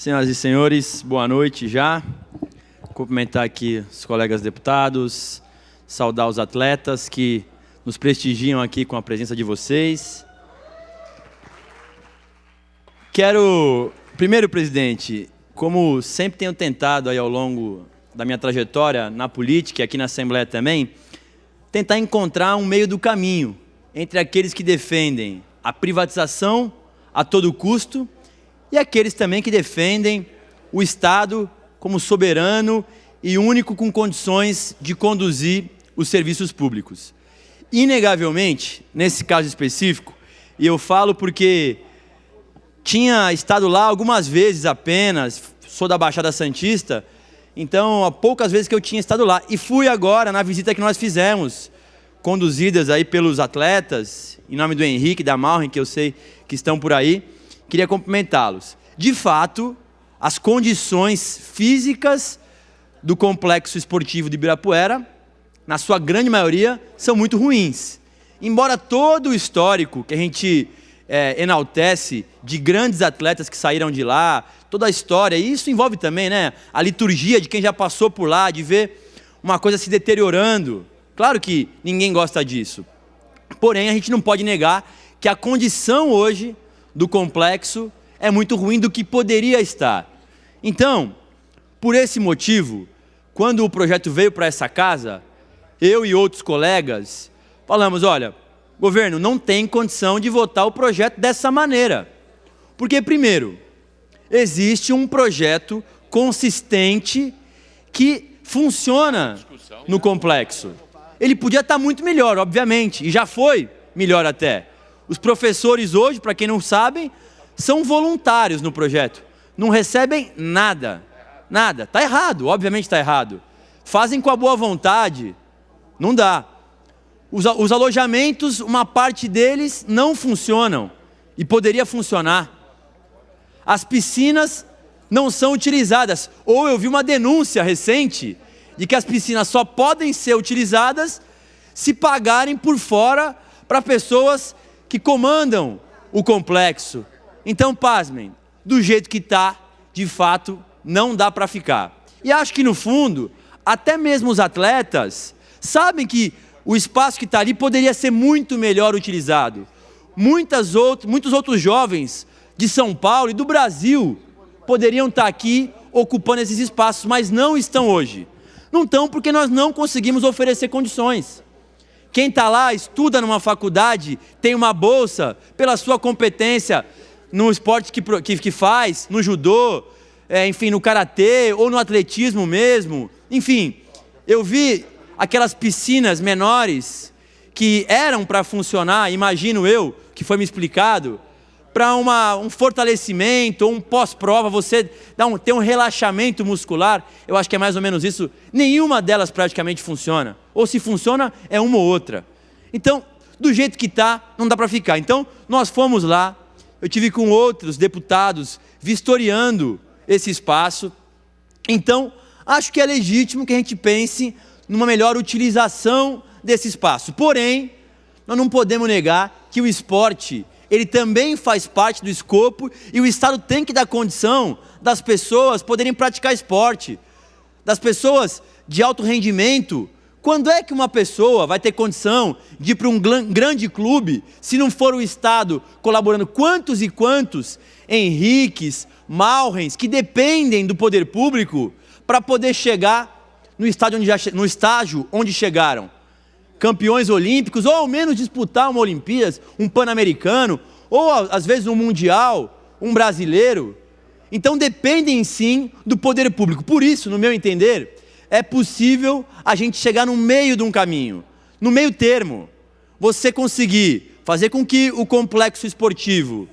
Senhoras e senhores, boa noite já. Cumprimentar aqui os colegas deputados, saudar os atletas que nos prestigiam aqui com a presença de vocês. Primeiro, presidente, como sempre tenho tentado aí ao longo da minha trajetória na política e aqui na Assembleia também, tentar encontrar um meio do caminho entre aqueles que defendem a privatização a todo custo e aqueles também que defendem o Estado como soberano e único com condições de conduzir os serviços públicos. Inegavelmente, nesse caso específico, e eu falo porque tinha estado lá algumas vezes apenas, sou da Baixada Santista, então há poucas vezes que eu tinha estado lá. E fui agora na visita que nós fizemos, conduzidas aí pelos atletas, em nome do Henrique, da Malren, que eu sei que estão por aí, queria cumprimentá-los. De fato, as condições físicas do complexo esportivo de Ibirapuera, na sua grande maioria, são muito ruins. Embora todo o histórico que a gente enaltece de grandes atletas que saíram de lá, toda a história, e isso envolve também, né, a liturgia de quem já passou por lá, de ver uma coisa se deteriorando. Claro que ninguém gosta disso. Porém, a gente não pode negar que a condição hoje do complexo é muito ruim do que poderia estar. Então, por esse motivo, quando o projeto veio para essa casa, eu e outros colegas falamos, olha, governo, não tem condição de votar o projeto dessa maneira. Porque, primeiro, existe um projeto consistente que funciona no complexo. Ele podia estar muito melhor, obviamente, e já foi melhor até. Os professores hoje, para quem não sabe, são voluntários no projeto. Não recebem nada. Nada. Está errado, obviamente está errado. Fazem com a boa vontade. Não dá. Os alojamentos, uma parte deles não funcionam. E poderia funcionar. As piscinas não são utilizadas. Ou eu vi uma denúncia recente de que as piscinas só podem ser utilizadas se pagarem por fora para pessoas que comandam o complexo. Então, pasmem, do jeito que está, de fato, não dá para ficar. E acho que, no fundo, até mesmo os atletas sabem que o espaço que está ali poderia ser muito melhor utilizado. Muitos outros jovens de São Paulo e do Brasil poderiam estar aqui ocupando esses espaços, mas não estão hoje. Não estão porque nós não conseguimos oferecer condições. Quem está lá, estuda numa faculdade, tem uma bolsa pela sua competência no esporte que faz, no judô, enfim, no karatê ou no atletismo mesmo. Enfim, eu vi aquelas piscinas menores que eram para funcionar, imagino eu, que foi me explicado, para um fortalecimento ou um pós-prova, você ter um relaxamento muscular, eu acho que é mais ou menos isso. Nenhuma delas praticamente funciona. Ou se funciona, é uma ou outra. Então, do jeito que está, não dá para ficar. Então, nós fomos lá, eu tive com outros deputados vistoriando esse espaço. Então, acho que é legítimo que a gente pense numa melhor utilização desse espaço. Porém, nós não podemos negar que o esporte, ele também faz parte do escopo e o Estado tem que dar condição das pessoas poderem praticar esporte, das pessoas de alto rendimento. Quando é que uma pessoa vai ter condição de ir para um grande clube se não for o Estado colaborando? Quantos e quantos Henriques, Malrens, que dependem do poder público para poder chegar no estágio onde chegaram? Campeões olímpicos, ou ao menos disputar uma Olimpíadas, um Pan-Americano, ou às vezes um Mundial, um brasileiro. Então dependem sim do poder público. Por isso, no meu entender, é possível a gente chegar no meio de um caminho, no meio termo. Você conseguir fazer com que o complexo esportivo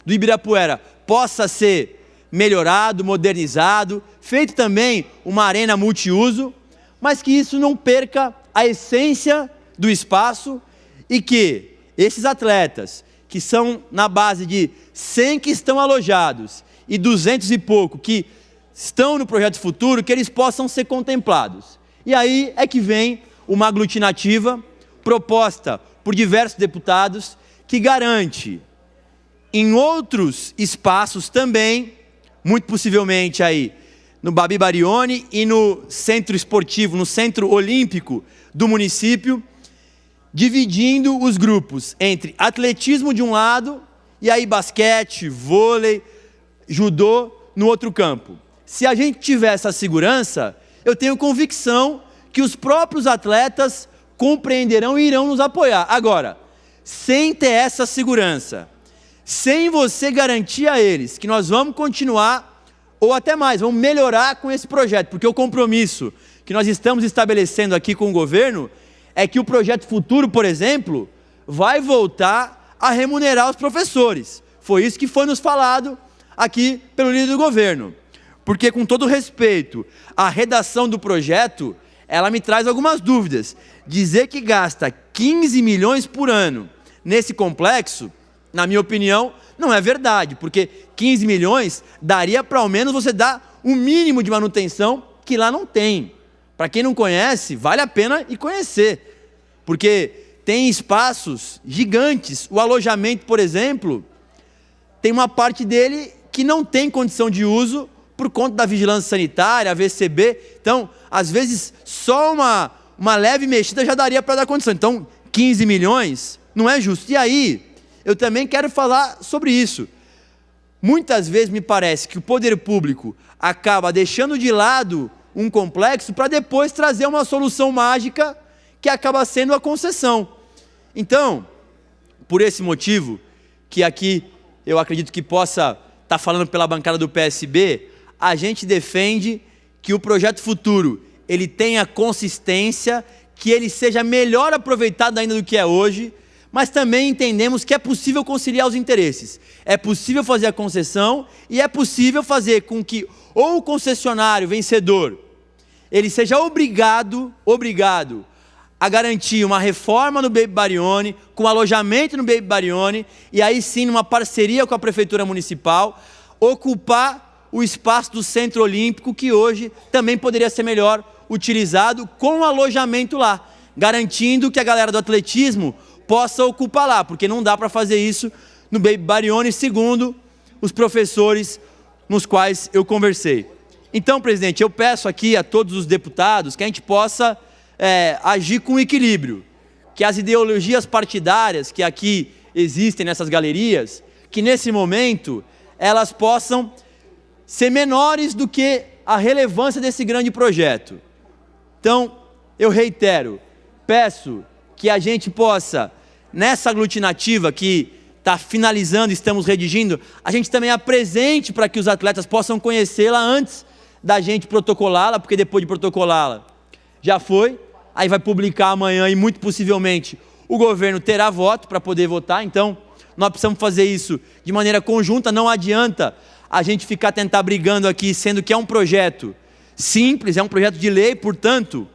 do Ibirapuera possa ser melhorado, modernizado, feito também uma arena multiuso, mas que isso não perca a essência do espaço e que esses atletas, que são na base de 100 que estão alojados e 200 e pouco que estão no Projeto Futuro, que eles possam ser contemplados. E aí é que vem uma aglutinativa proposta por diversos deputados que garante em outros espaços também muito possivelmente aí no Babi Barioni e no centro esportivo, no centro olímpico do município, dividindo os grupos entre atletismo de um lado e aí basquete, vôlei, judô no outro campo. Se a gente tiver essa segurança, eu tenho convicção que os próprios atletas compreenderão e irão nos apoiar. Agora, sem ter essa segurança, sem você garantir a eles que nós vamos continuar, ou até mais, vamos melhorar com esse projeto, porque o compromisso que nós estamos estabelecendo aqui com o governo é que o projeto futuro, por exemplo, vai voltar a remunerar os professores. Foi isso que foi nos falado aqui pelo líder do governo. Porque, com todo respeito, a redação do projeto, ela me traz algumas dúvidas. Dizer que gasta 15 milhões por ano nesse complexo, na minha opinião, não é verdade, porque 15 milhões daria para ao menos você dar um mínimo de manutenção que lá não tem. Para quem não conhece, vale a pena ir conhecer, porque tem espaços gigantes. O alojamento, por exemplo, tem uma parte dele que não tem condição de uso por conta da vigilância sanitária, a VCB. Então, às vezes, só uma leve mexida já daria para dar condição. Então, 15 milhões não é justo. E aí, eu também quero falar sobre isso. Muitas vezes me parece que o poder público acaba deixando de lado um complexo para depois trazer uma solução mágica que acaba sendo a concessão. Então, por esse motivo, que aqui eu acredito que possa estar falando pela bancada do PSB, a gente defende que o projeto futuro ele tenha consistência, que ele seja melhor aproveitado ainda do que é hoje, mas também entendemos que é possível conciliar os interesses. É possível fazer a concessão e é possível fazer com que ou o concessionário vencedor ele seja obrigado a garantir uma reforma no Baby Barioni, com alojamento no Baby Barioni, e aí sim, numa parceria com a Prefeitura Municipal, ocupar o espaço do Centro Olímpico, que hoje também poderia ser melhor utilizado com alojamento lá, garantindo que a galera do atletismo possa ocupar lá, porque não dá para fazer isso no Baby Barioni, segundo os professores nos quais eu conversei. Então, presidente, eu peço aqui a todos os deputados que a gente possa agir com equilíbrio, que as ideologias partidárias que aqui existem nessas galerias, que nesse momento elas possam ser menores do que a relevância desse grande projeto. Então, eu reitero, peço que a gente possa, nessa aglutinativa que está finalizando, estamos redigindo, a gente também apresente para que os atletas possam conhecê-la antes da gente protocolá-la, porque depois de protocolá-la já foi, aí vai publicar amanhã e muito possivelmente o governo terá voto para poder votar. Então nós precisamos fazer isso de maneira conjunta. Não adianta a gente tentar brigando aqui, sendo que é um projeto simples, é um projeto de lei, portanto,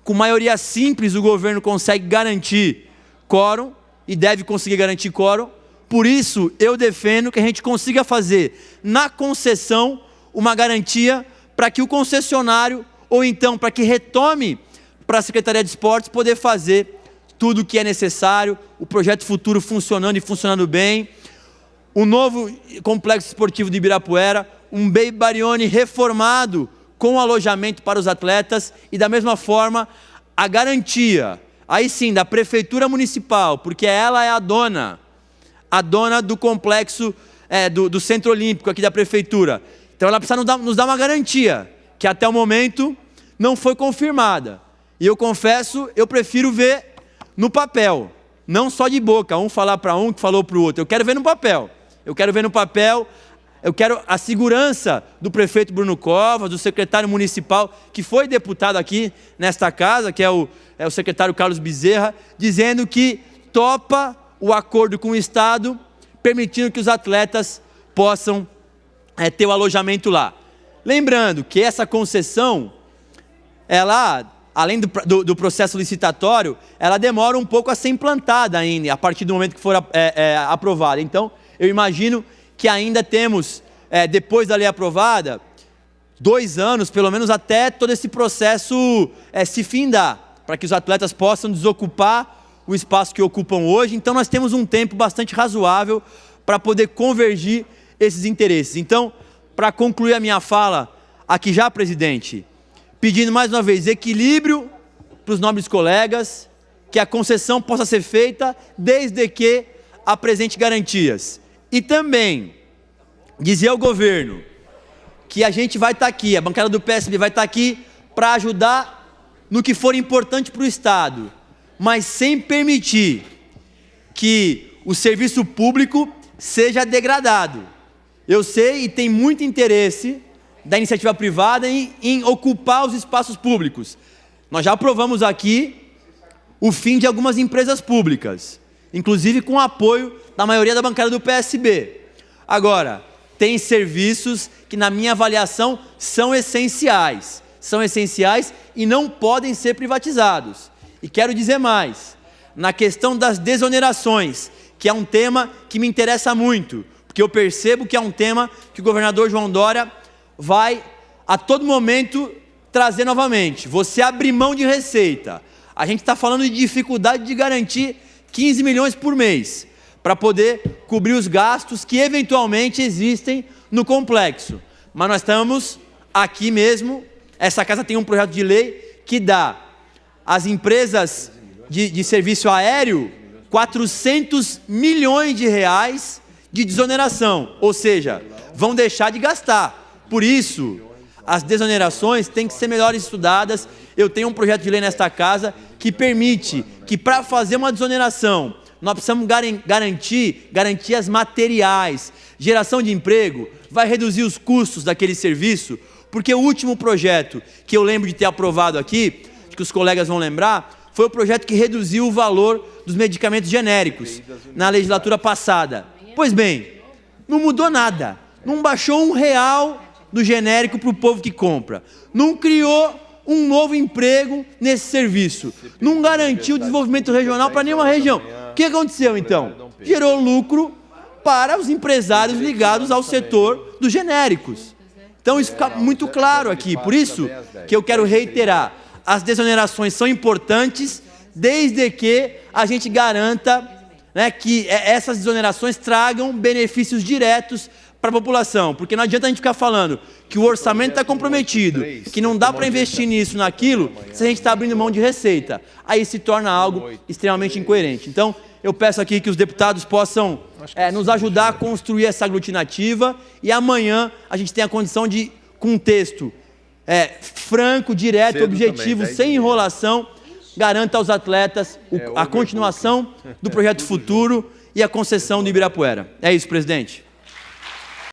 com maioria simples o governo consegue garantir quórum e deve conseguir garantir quórum. Por isso eu defendo que a gente consiga fazer na concessão uma garantia para que o concessionário, ou então para que retome para a Secretaria de Esportes poder fazer tudo o que é necessário, o projeto futuro funcionando e funcionando bem, um novo complexo esportivo de Ibirapuera, um Baby Barioni reformado com alojamento para os atletas e da mesma forma a garantia, aí sim, da Prefeitura Municipal, porque ela é a dona do complexo, do Centro Olímpico aqui da Prefeitura. Então ela precisa nos dar uma garantia, que até o momento não foi confirmada. E eu confesso, eu prefiro ver no papel, não só de boca, um falar para um que falou para o outro. Eu quero ver no papel. Eu quero a segurança do prefeito Bruno Covas, do secretário municipal, que foi deputado aqui nesta casa, que é o secretário Carlos Bezerra, dizendo que topa o acordo com o Estado, permitindo que os atletas possam ter o alojamento lá. Lembrando que essa concessão, ela, além do processo licitatório, ela demora um pouco a ser implantada ainda, a partir do momento que for aprovada. Então, eu imagino que ainda temos, depois da lei aprovada, 2 anos, pelo menos, até todo esse processo se findar, para que os atletas possam desocupar o espaço que ocupam hoje. Então, nós temos um tempo bastante razoável para poder convergir esses interesses. Então, para concluir a minha fala aqui já, presidente, pedindo mais uma vez equilíbrio para os nobres colegas, que a concessão possa ser feita desde que apresente garantias. E também dizer ao governo que a gente vai estar aqui, a bancada do PSB vai estar aqui para ajudar no que for importante para o Estado, mas sem permitir que o serviço público seja degradado. Eu sei e tem muito interesse da iniciativa privada em ocupar os espaços públicos. Nós já aprovamos aqui o fim de algumas empresas públicas, inclusive com o apoio da maioria da bancada do PSB. Agora, tem serviços que, na minha avaliação, são essenciais e não podem ser privatizados. E quero dizer mais, na questão das desonerações, que é um tema que me interessa muito, porque eu percebo que é um tema que o governador João Dória vai, a todo momento, trazer novamente. Você abrir mão de receita. A gente está falando de dificuldade de garantir 15 milhões por mês, para poder cobrir os gastos que eventualmente existem no complexo. Mas nós estamos aqui mesmo, essa casa tem um projeto de lei que dá às empresas de serviço aéreo 400 milhões de reais de desoneração, ou seja, vão deixar de gastar. Por isso, as desonerações têm que ser melhor estudadas. Eu tenho um projeto de lei nesta casa que permite que, para fazer uma desoneração, nós precisamos garantir garantias materiais, geração de emprego, vai reduzir os custos daquele serviço, porque o último projeto que eu lembro de ter aprovado aqui, que os colegas vão lembrar, foi o projeto que reduziu o valor dos medicamentos genéricos na legislatura passada. Pois bem, não mudou nada, não baixou R$1 do genérico para o povo que compra, não criou um novo emprego nesse serviço, não garantiu o desenvolvimento regional para nenhuma região. O que aconteceu então? Gerou lucro para os empresários ligados ao setor dos genéricos. Então isso fica muito claro aqui, por isso que eu quero reiterar, as desonerações são importantes, desde que a gente garanta, né, que essas desonerações tragam benefícios diretos para a população, porque não adianta a gente ficar falando que o orçamento está comprometido, que não dá para investir nisso, naquilo, se a gente está abrindo mão de receita. Aí se torna algo extremamente incoerente. Então, eu peço aqui que os deputados possam nos ajudar a construir essa aglutinativa e amanhã a gente tem a condição de, com um texto franco, direto, objetivo, sem enrolação, garanta aos atletas a continuação do projeto futuro e a concessão do Ibirapuera. É isso, presidente.